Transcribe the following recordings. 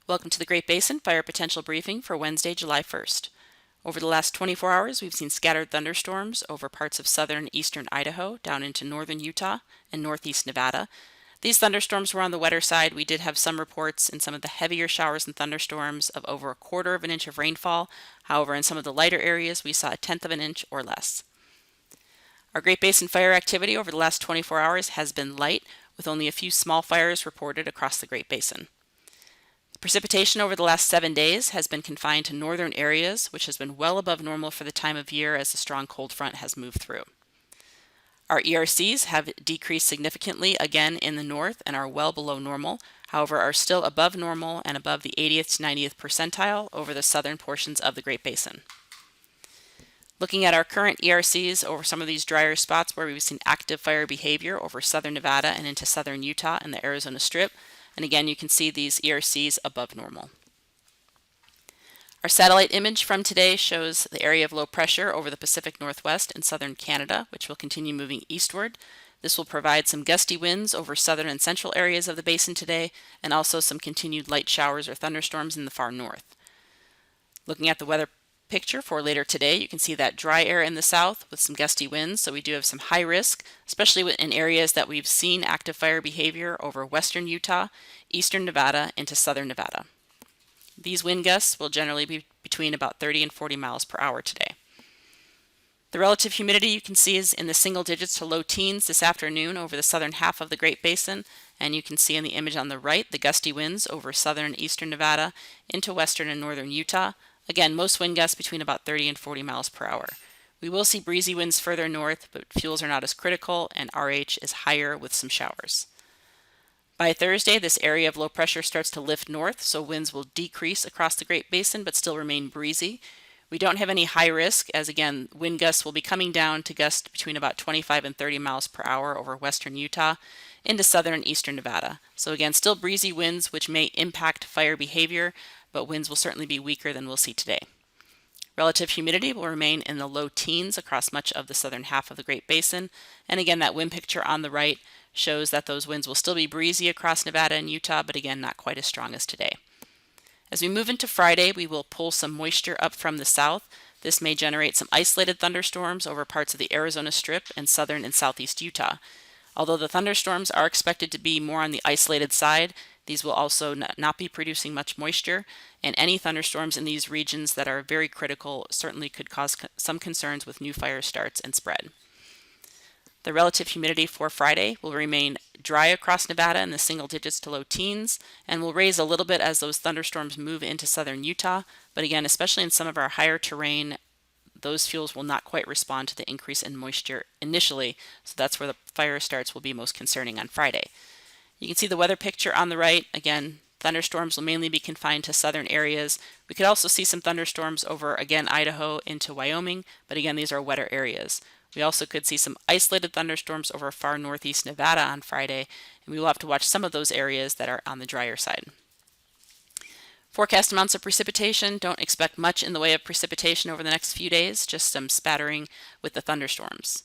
Welcome to the Great Basin Fire Potential Briefing for Wednesday, July 1st. Over the last 24 hours, we've seen scattered thunderstorms over parts of southern and eastern Idaho, down into northern Utah and northeast Nevada. These thunderstorms were on the wetter side. We did have some reports in some of the heavier showers and thunderstorms of over 1/4 of an inch of rainfall. However, in some of the lighter areas, we saw 1/10 of an inch or less. Our Great Basin fire activity over the last 24 hours has been light, with only a few small fires reported across the Great Basin. Precipitation over the last 7 days has been confined to northern areas, which has been well above normal for the time of year as the strong cold front has moved through. Our ERCs have decreased significantly again in the north and are well below normal, however are still above normal and above the 80th to 90th percentile over the southern portions of the Great Basin. Looking at our current ERCs over some of these drier spots where we've seen active fire behavior over southern Nevada and into southern Utah and the Arizona Strip, and again, you can see these ERCs above normal. Our satellite image from today shows the area of low pressure over the Pacific Northwest and southern Canada, which will continue moving eastward. This will provide some gusty winds over southern and central areas of the basin today, and also some continued light showers or thunderstorms in the far north. Looking at the weather picture for later today, you can see that dry air in the south with some gusty winds, so we do have some high risk, especially in areas that we've seen active fire behavior over western Utah, eastern Nevada, into southern Nevada. These wind gusts will generally be between about 30 and 40 miles per hour today. The relative humidity you can see is in the single digits to low teens this afternoon over the southern half of the Great Basin, and you can see in the image on the right the gusty winds over southern and eastern Nevada into western and northern Utah. Again, most wind gusts between about 30 and 40 miles per hour. We will see breezy winds further north, but fuels are not as critical and RH is higher with some showers. By Thursday, this area of low pressure starts to lift north, so winds will decrease across the Great Basin but still remain breezy. We don't have any high risk, as again, wind gusts will be coming down to gust between about 25 and 30 miles per hour over western Utah into southern and eastern Nevada. So again, still breezy winds which may impact fire behavior, but winds will certainly be weaker than we'll see today. Relative humidity will remain in the low teens across much of the southern half of the Great Basin, and again, that wind picture on the right shows that those winds will still be breezy across Nevada and Utah, but again, not quite as strong as today. As we move into Friday, we will pull some moisture up from the south. This may generate some isolated thunderstorms over parts of the Arizona Strip and southern and southeast Utah. Although the thunderstorms are expected to be more on the isolated side, these will also not be producing much moisture, and any thunderstorms in these regions that are very critical certainly could cause some concerns with new fire starts and spread. The relative humidity for Friday will remain dry across Nevada in the single digits to low teens, and will raise a little bit as those thunderstorms move into southern Utah, but again, especially in some of our higher terrain, those fuels will not quite respond to the increase in moisture initially, so that's where the fire starts will be most concerning on Friday. You can see the weather picture on the right. Again, thunderstorms will mainly be confined to southern areas. We could also see some thunderstorms over, again, Idaho into Wyoming, but again, these are wetter areas. We also could see some isolated thunderstorms over far northeast Nevada on Friday, and we will have to watch some of those areas that are on the drier side. Forecast amounts of precipitation: don't expect much in the way of precipitation over the next few days, just some spattering with the thunderstorms.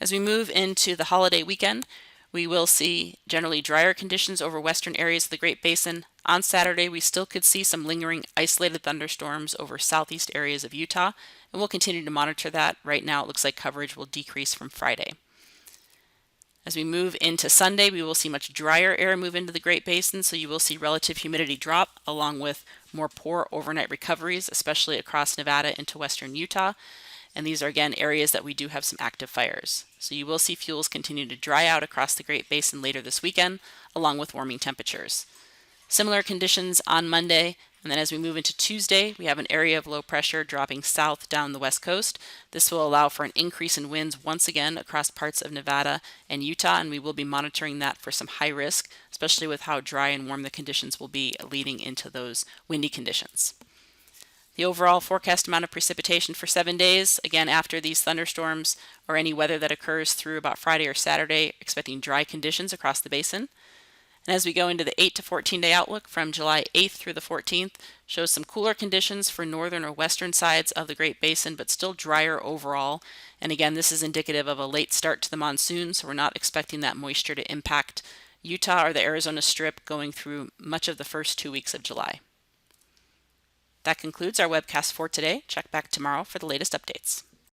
As we move into the holiday weekend, we will see generally drier conditions over western areas of the Great Basin. On Saturday, we still could see some lingering isolated thunderstorms over southeast areas of Utah, and we'll continue to monitor that. Right now, it looks like coverage will decrease from Friday. As we move into Sunday, we will see much drier air move into the Great Basin, so you will see relative humidity drop along with more poor overnight recoveries, especially across Nevada into western Utah. And these are again areas that we do have some active fires. So you will see fuels continue to dry out across the Great Basin later this weekend, along with warming temperatures. Similar conditions on Monday, and then as we move into Tuesday, we have an area of low pressure dropping south down the west coast. This will allow for an increase in winds once again across parts of Nevada and Utah, and we will be monitoring that for some high risk, especially with how dry and warm the conditions will be leading into those windy conditions. The overall forecast amount of precipitation for 7 days, again after these thunderstorms or any weather that occurs through about Friday or Saturday, expecting dry conditions across the basin. And as we go into the 8 to 14 day outlook from July 8th through the 14th, shows some cooler conditions for northern or western sides of the Great Basin, but still drier overall. And again, this is indicative of a late start to the monsoon, so we're not expecting that moisture to impact Utah or the Arizona Strip going through much of the first 2 weeks of July. That concludes our webcast for today. Check back tomorrow for the latest updates.